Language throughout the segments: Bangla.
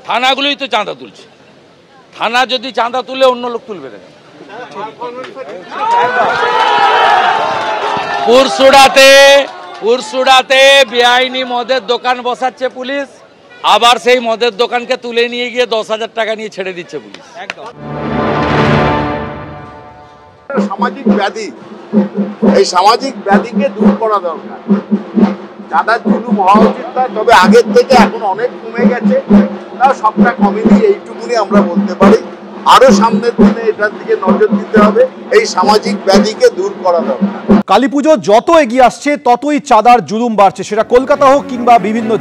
থানাগুলোই তো চাঁদা তুলছে। থানা যদি চাঁদা তুলে অন্য লোক তুলবে না। পুরসুড়াতে বেআইনি মদের দোকান বসাচ্ছে পুলিশ, আবার সেই মদের দোকানকে তুলে নিয়ে গিয়ে 10,000 টাকা নিয়ে ছেড়ে দিচ্ছে পুলিশ। সামাজিক ব্যাধি, এই সামাজিক ব্যাধিকে দূর করা দরকার। চাঁদার জুলুম হওয়া উচিত নয়, তবে আগের থেকে এখন অনেক কমে গেছে। তাও সবটা কমেনি, এইটুকুনি আমরা বলতে পারি। আরো সামনের দিনে এটার দিকে নজর দিতে হবে, এই সামাজিক ব্যাধিকে দূর করা দরকার। কালীপুজো যত এগিয়ে আসছে ততই চাঁদার জুলুম বাড়ছে, সেটা কলকাতা হোক কিংবা বিভিন্ন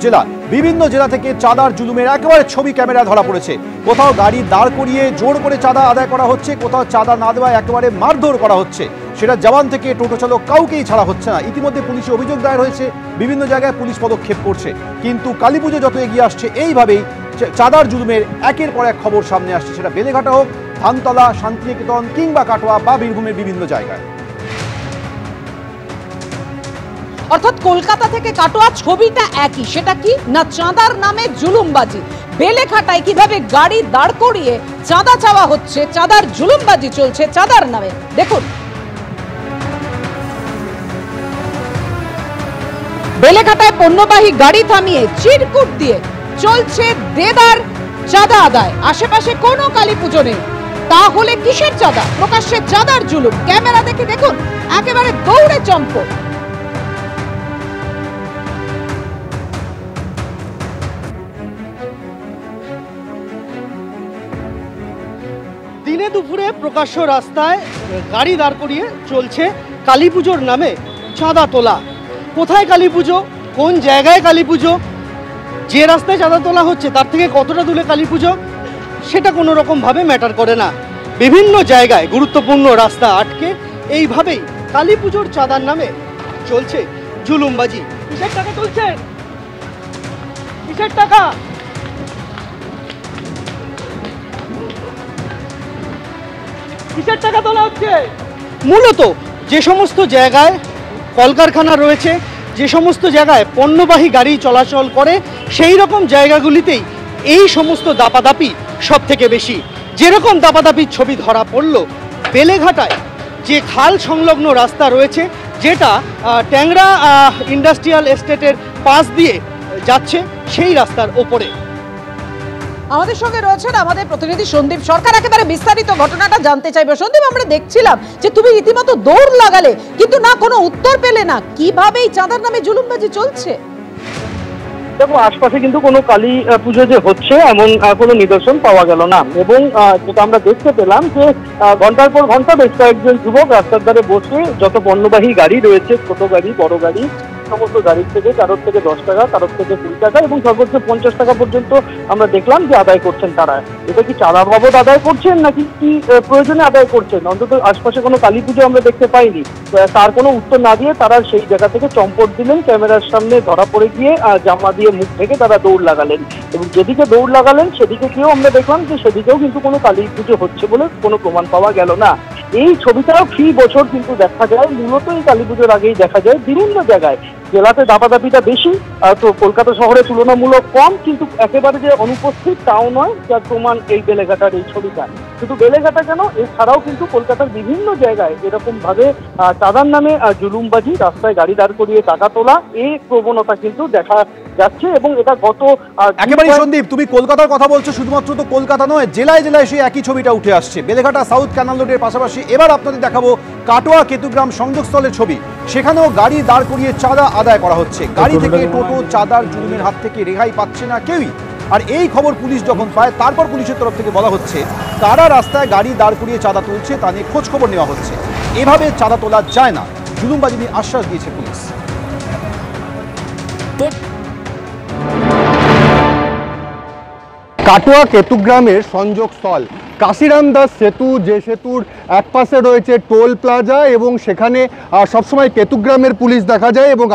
জেলা থেকে চাঁদার জুলুমের একেবারে ছবি ক্যামেরা ধরা পড়েছে। কোথাও গাড়ি দাঁড় করিয়ে জোর করে চাঁদা আদায় করা হচ্ছে, কোথাও চাঁদা না দেওয়ায় একেবারে মারধর করা হচ্ছে। সেটা জওয়ান থেকে টোটো চালক কাউকেই ছাড়া হচ্ছে না। ইতিমধ্যে পুলিশে অভিযোগ দায়ের হয়েছে, বিভিন্ন জায়গায় পুলিশ পদক্ষেপ করছে। কিন্তু কালীপুজো যত এগিয়ে আসছে এইভাবেই চাঁদার জুলুমের একের পর এক খবর সামনে আসছে, সেটা বেলেঘাটা হোক, ধানতলা, শান্তিনিকেতন কিংবা কাটোয়া বা বীরভূমের বিভিন্ন জায়গায়। অর্থাৎ কলকাতা থেকে কাটোয়া ছবিটা একই, সেটা কি না চাঁদার নামে জুলুমবাজি। বেলেঘাটায় কিভাবে গাড়ি দাঁড় করিয়ে চাঁদা চাওয়া হচ্ছে, চাঁদার জুলুমবাজি চলছে চাঁদার নামে, দেখুন। বেলেঘাটায় পণ্যবাহী গাড়ি থামিয়ে চিরকুট দিয়ে চলছে দেদার চাঁদা আদায়। আশেপাশে কোনো কালী পুজো নেই, তাহলে কিসের চাঁদা? প্রকাশ্যে চাঁদার জুলুম। ক্যামেরা দেখে দেখুন, একেবারে দৌড়ে চম্পট। দিনে দুপুরে প্রকাশ্য রাস্তায় গাড়ি দাঁড় করিয়ে চলছে কালী পুজোর নামে চাঁদা তোলা। কোথায় কালী পুজো, কোন জায়গায় কালী পুজো, যে রাস্তায় চাঁদা তোলা হচ্ছে তার থেকে কতটা দূরে কালী পুজো, সেটা কোনো রকমভাবে ম্যাটার করে না। বিভিন্ন জায়গায় গুরুত্বপূর্ণ রাস্তা আটকে এইভাবেই কালী পুজোর চাঁদার নামে চলছে জুলুমবাজি। কিসের টাকা তুলছে, কিসের টাকা? কিসের টাকা তোলা হচ্ছে? মূলত যে সমস্ত জায়গায় কলকারখানা রয়েছে, যে সমস্ত জায়গায় পণ্যবাহী গাড়ি চলাচল করে, সেই রকম জায়গাগুলিতেই এই সমস্ত দাপাদাপি সব থেকে বেশি। যেরকম দাপাদাপির ছবি ধরা পড়ল বেলেঘাটায়, যে খাল সংলগ্ন রাস্তা রয়েছে, যেটা ট্যাংরা ইন্ডাস্ট্রিয়াল এস্টেটের পাশ দিয়ে যাচ্ছে, সেই রাস্তার ওপরে। আমাদের সঙ্গে রয়েছেন আমাদের প্রতিনিধি সন্দীপ সরকার, একেবারে বিস্তারিত ঘটনাটা জানতে চাইবে। সন্দীপ, আমরা দেখছিলাম যে তুমি রীতিমতো দৌড় লাগালে, কিন্তু না কোনো উত্তর পেলে না, কিভাবে এই চাঁদার নামে জুলুমবাজি চলছে? দেখো, আশপাশে কিন্তু কোনো কালী পুজো যে হচ্ছে এমন কোনো নিদর্শন পাওয়া গেল না। এবং যেটা আমরা দেখতে পেলাম যে ঘন্টার পর ঘন্টা বেশ কয়েকজন যুবক রাস্তার ধারে বসে যত পণ্যবাহী গাড়ি রয়েছে, ছোট গাড়ি, বড় গাড়ি, সমস্ত গাড়ির থেকে কারোর থেকে 10 টাকা, কারোর থেকে 20 টাকা এবং সর্বোচ্চ 50 টাকা পর্যন্ত আমরা দেখলাম যে আদায় করছেন তারা। এটা কি চাঁদা বাবদ আদায় করছেন নাকি কি প্রয়োজনে আদায় করছেন? অন্তত আশপাশে কোনো কালী পুজো আমরা দেখতে পাইনি। তার কোনো উত্তর না দিয়ে তারা সেই জায়গা থেকে চম্পট দিলেন, ক্যামেরার সামনে ধরা পড়ে গিয়ে জামা দিয়ে মুখ থেকে তারা দৌড় লাগালেন। এবং যেদিকে দৌড় লাগালেন সেদিকে গিয়েও আমরা দেখলাম যে সেদিকেও কিন্তু কোনো কালী পুজো হচ্ছে বলে কোনো প্রমাণ পাওয়া গেল না। এই ছবিটাও ফি বছর কিন্তু দেখা যায়, মূলত এই কালী পুজোর আগেই দেখা যায় বিভিন্ন জায়গায়। জেলাতে দাপাদাপিটা বেশি, তো কলকাতা শহরে তুলনামূলক কম, কিন্তু একেবারে যে অনুপস্থিত তাও নয়, যার প্রমাণ এই বেলেঘাটার এই ছবিটা। শুধু বেলেঘাটা কেন, এছাড়াও কিন্তু কলকাতার বিভিন্ন জায়গায় এরকম ভাবে চাঁদার নামে জুলুমবাজি, রাস্তায় গাড়ি দাঁড় করিয়ে টাকা তোলা, এই প্রবণতা কিন্তু দেখা যাচ্ছে। এবং এটা গত একেবারে সন্দীপ, তুমি কলকাতার কথা বলছো, শুধুমাত্র তো কলকাতা নয়, জেলায় জেলায় সেই একই ছবিটা উঠে আসছে। বেলেঘাটা সাউথ ক্যানাল রোডের পাশাপাশি এবার আপনাদের দেখাবো কাটোয়া কেতুগ্রাম সংযোগস্থলের ছবি। সেখানেও গাড়ি দাঁড় করিয়ে চাঁদা আদায় করা হচ্ছে। গাড়ি থেকে টোটো চাঁদার জুলুমের হাত থেকে রেহাই পাচ্ছে না কেউই। আর এই খবর পুলিশ যখন পায়, তারপর পুলিশের তরফ থেকে বলা হচ্ছে কারা রাস্তায় গাড়ি দাঁড় করিয়ে চাঁদা তুলছে তা নিয়ে খোঁজ খবর নেওয়া হচ্ছে। এভাবে চাঁদা তোলা যায় না, জুলুমবাজি নিয়ে আশ্বাস দিয়েছে পুলিশ। কাটোয়া কেতুগ্রামের সংযোগস্থল কাশিরাম দাস সেতু, যে সেতুর এক পাশে রয়েছে টোল প্লাজা এবং সেখানে সবসময় কেতুগ্রামের পুলিশ দেখা যায় এবং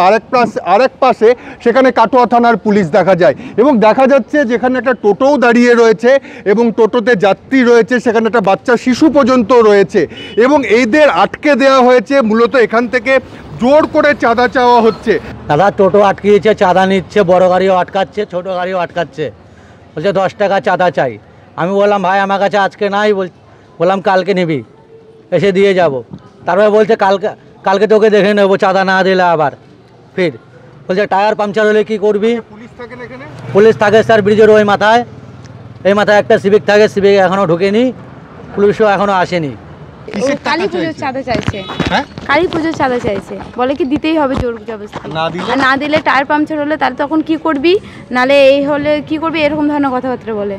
আরেক পাশে সেখানে কাটোয়া থানার পুলিশ দেখা যায়। এবং দেখা যাচ্ছে যেখানে একটা টোটোও দাঁড়িয়ে রয়েছে এবং টোটোতে যাত্রী রয়েছে, সেখানে একটা বাচ্চা শিশু পর্যন্ত রয়েছে এবং এদের আটকে দেওয়া হয়েছে। মূলত এখান থেকে জোর করে চাঁদা চাওয়া হচ্ছে। দাদা টোটো আটকিয়েছে, চাঁদা নিচ্ছে, বড় গাড়িও আটকাচ্ছে, ছোট গাড়িও আটকাচ্ছে। বলছে 10 টাকা চাঁদা চাই। আমি বললাম ভাই আমার কাছে আজকে নাই, বললাম কালকে নিবি, এসে দিয়ে যাব। তারপরে বলছে কালকে তোকে দেখে নেবো চাঁদা না দিলে। আবার ফির বলছে টায়ার পাংচার হলে কি করবি? পুলিশ থাকে স্যার ব্রিজের ওই মাথায়, এই মাথায় একটা সিভিক থাকে, সিভিক এখনও ঢুকেনি, পুলিশও এখনও আসেনি। কালী পুজোর চাঁদা চাইছে, কালী পুজোর চাঁদা চাইছে, বলে কি দিতেই হবে জোর জবরদস্তি, না দিলে টায়ার পাংচার হলে তাহলে তখন কি করবি, নালে এই হলে কি করবি, এরকম ধরনের কথাবার্তা বলে।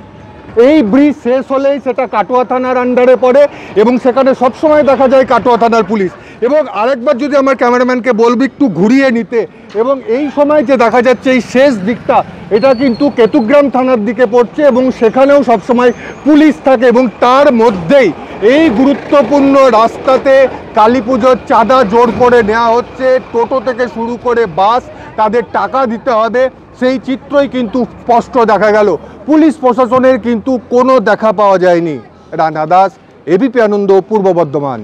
এই ব্রিজ শেষ হলেই সেটা কাটোয়া থানার আন্ডারে পড়ে এবং সেখানে সবসময় দেখা যায় কাটোয়া থানার পুলিশ। এবং আরেকবার যদি আমার ক্যামেরাম্যানকে বলবি একটু ঘুরিয়ে নিতে, এবং এই সময় যে দেখা যাচ্ছে এই শেষ দিকটা, এটা কিন্তু কেতুগ্রাম থানার দিকে পড়ছে এবং সেখানেও সবসময় পুলিশ থাকে। এবং তার মধ্যেই এই গুরুত্বপূর্ণ রাস্তাতে কালী পুজোর চাঁদা জোর করে নেওয়া হচ্ছে। টোটো থেকে শুরু করে বাস, তাদের টাকা দিতে হবে, সেই চিত্রই কিন্তু স্পষ্ট দেখা গেল। পুলিশ প্রশাসনের কিন্তু কোনো দেখা পাওয়া যায়নি। রানা দাস, এবিপি আনন্দ, পূর্ব বর্ধমান।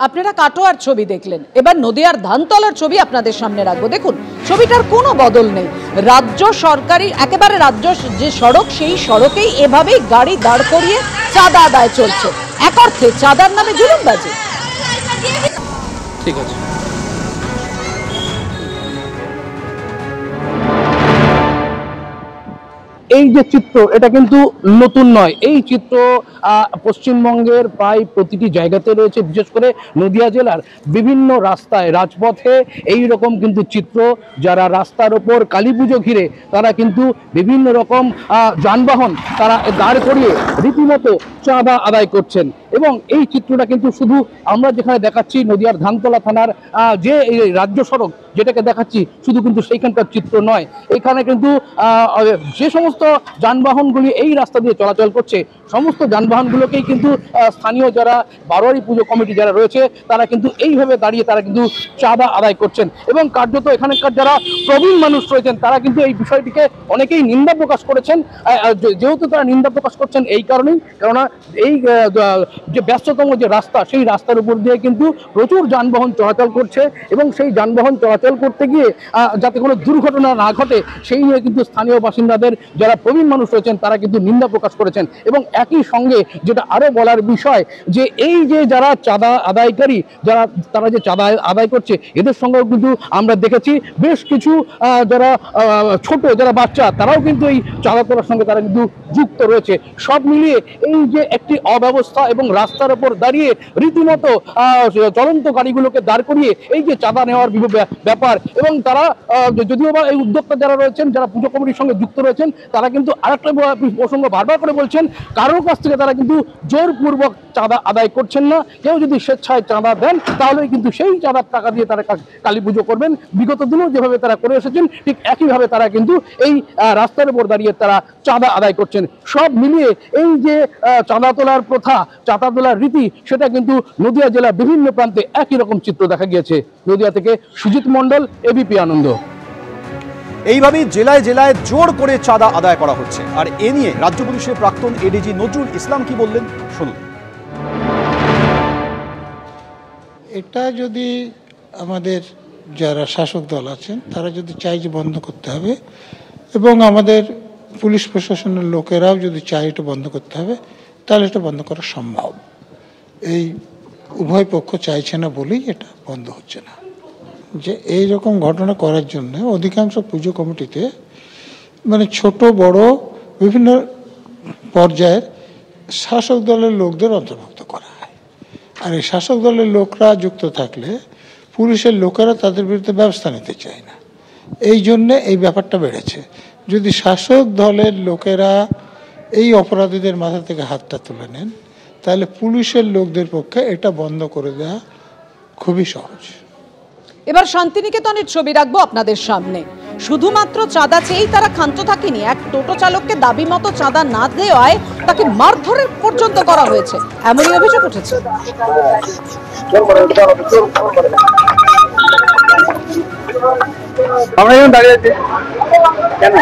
আপনারা কাটোয়ার ছবি দেখলেন, এবার নদিয়ার ধানতলার ছবি আপনাদের সামনে রাখবো। দেখুন, ছবিটার কোনো বদল নেই। রাজ্য সরকারি একেবারে রাজ্য যে সড়ক, সেই সড়কেই এভাবেই গাড়ি দাঁড় করিয়ে চাঁদা আদায় চলছে। এক অর্থে চাঁদার নামে জুলুমবাজি। ঠিক আছে। এই যে চিত্র, এটা কিন্তু নতুন নয়। এই চিত্র পশ্চিমবঙ্গের প্রায় প্রতিটি জায়গাতে রয়েছে, বিশেষ করে নদিয়া জেলার বিভিন্ন রাস্তায়, রাজপথে এই রকম কিন্তু চিত্র। যারা রাস্তার ওপর কালী পুজো ঘিরে তারা কিন্তু বিভিন্ন রকম যানবাহন তারা দাঁড় করিয়ে রীতিমতো চাঁদা আদায় করছেন। এবং এই চিত্রটা কিন্তু শুধু আমরা যেখানে দেখাচ্ছি নদিয়ার ধানতলা থানার যে রাজ্য সড়ক যেটাকে দেখাচ্ছি, শুধু কিন্তু সেইখানকার চিত্র নয়। এখানে কিন্তু যে সমস্ত যানবাহনগুলি এই রাস্তা দিয়ে চলাচল করছে, সমস্ত যানবাহনগুলোকেই কিন্তু স্থানীয় যারা বারোয়ারি পুজো কমিটি যারা রয়েছে তারা কিন্তু এইভাবে দাঁড়িয়ে তারা কিন্তু চাঁদা আদায় করছেন। এবং কার্যত এখানকার যারা প্রবীণ মানুষ রয়েছেন তারা কিন্তু এই বিষয়টিকে অনেকেই নিন্দা প্রকাশ করেছেন। যেহেতু তারা নিন্দা প্রকাশ করছেন এই কারণেই, কেননা এই যে ব্যস্ততম যে রাস্তা, সেই রাস্তার উপর দিয়ে কিন্তু প্রচুর যানবাহন চলাচল করছে এবং সেই যানবাহন চলাচল করতে গিয়ে যাতে কোনো দুর্ঘটনা না ঘটে সেই নিয়ে কিন্তু স্থানীয় বাসিন্দাদের যারা প্রবীণ মানুষ রয়েছেন তারা কিন্তু নিন্দা প্রকাশ করেছেন। এবং একই সঙ্গে যেটা আরও বলার বিষয়, যে এই যে যারা চাঁদা আদায়কারী, তারা যে চাঁদা আদায় করছে, এদের সঙ্গেও কিন্তু আমরা দেখেছি বেশ কিছু যারা ছোট যারা বাচ্চা, তারাও কিন্তু এই চাঁদা তোলার সঙ্গে তারা কিন্তু যুক্ত রয়েছে। সব মিলিয়ে এই যে একটি অব্যবস্থা এবং রাস্তার ওপর দাঁড়িয়ে রীতিমতো চলন্ত গাড়িগুলোকে দাঁড় করিয়ে এই যে চাঁদা নেওয়ার ব্যাপার, এবং তারা যদিও বা এই উদ্যোক্তা যারা রয়েছেন, যারা পুজো কমিটির সঙ্গে যুক্ত রয়েছেন, তারা কিন্তু আরেকটা প্রসঙ্গ বারবার করে বলছেন, কারোর কাছ থেকে তারা কিন্তু জোরপূর্বক চাঁদা আদায় করছেন না। কেউ যদি স্বেচ্ছায় চাঁদা দেন তাহলেই কিন্তু সেই চাঁদার টাকা দিয়ে তারা কালী পুজো করবেন। বিগত দিনেও যেভাবে তারা করে এসেছেন ঠিক একইভাবে তারা কিন্তু এই রাস্তার উপর দাঁড়িয়ে তারা চাঁদা আদায় করছেন। সব মিলিয়ে এই যে চাঁদা তোলার প্রথা, চাঁদা তোলার রীতি, সেটা কিন্তু নদিয়া জেলার বিভিন্ন প্রান্তে একই রকম চিত্র দেখা গিয়েছে। নদিয়া থেকে সুজিত মণ্ডল, এবিপি আনন্দ। এইভাবেই জেলায় জেলায় জোর করে চাঁদা আদায় করা হচ্ছে। আর এ নিয়ে রাজ্য পুলিশের প্রাক্তন এডিজি নজরুল ইসলাম কি বললেন, শুনুন। এটা যদি আমাদের যারা শাসক দল আছেন তারা যদি চায় যে বন্ধ করতে হবে, এবং আমাদের পুলিশ প্রশাসনের লোকেরাও যদি চায় এটা বন্ধ করতে হবে, তাহলে এটা বন্ধ করা সম্ভব। এই উভয় পক্ষ চাইছে না বলেই এটা বন্ধ হচ্ছে না। যে এই রকম ঘটনা করার জন্য অধিকাংশ পুজো কমিটিতে মানে ছোট বড় বিভিন্ন পর্যায়ের শাসক দলের লোকদের অন্তর্ভুক্ত করা হয়। আর এই শাসক দলের লোকরা যুক্ত থাকলে পুলিশের লোকেরা তাদের বিরুদ্ধে ব্যবস্থা নিতে চায় না। এই জন্যে এই ব্যাপারটা বেড়েছে। যদি শাসক দলের লোকেরা এই অপরাধীদের মাথা থেকে হাতটা তুলে নেন, তাহলে পুলিশের লোকদের পক্ষে এটা বন্ধ করে দেওয়া খুবই সহজ। এবার শান্তিনিকেতনের ছবি রাখবো আপনাদের সামনে। শুধুমাত্র চাঁদা চেয়েই তারা ক্ষান্ত থাকেনি, এক টোটো চালককে দাবি মতো চাঁদা না দেওয়ায় তাকে মারধরের পর্যন্ত করা হয়েছে, এমনই অভিযোগ উঠেছে। আমরা এখন দাঁড়িয়ে আছি কেন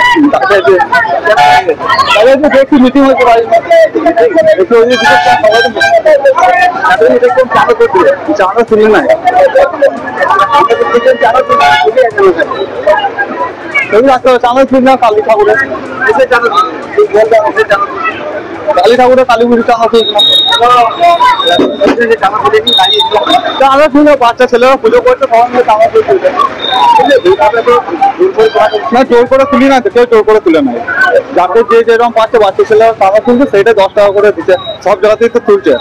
একটু মিটিং হতে পারি চাঁদা তুলে নাই চাঁদা ছিল না কালী ঠাকুরের কালী ঠাকুরের কালী পুজোর চাঁদা ছিল চাঁদা ছিল বাচ্চা ছেলেরা পুজো করছে সবাই মিলে চাঁদা তুলছে না জোর করে তুলি না কেউ জোর করে তুলে নেয় যাকে যে যেরকম পাচ্ছে বাচ্চা ছেলেরা চাঁদা তুলছে সেইটা 10 টাকা করে দিচ্ছে সব জায়গাতেই তো তুলছে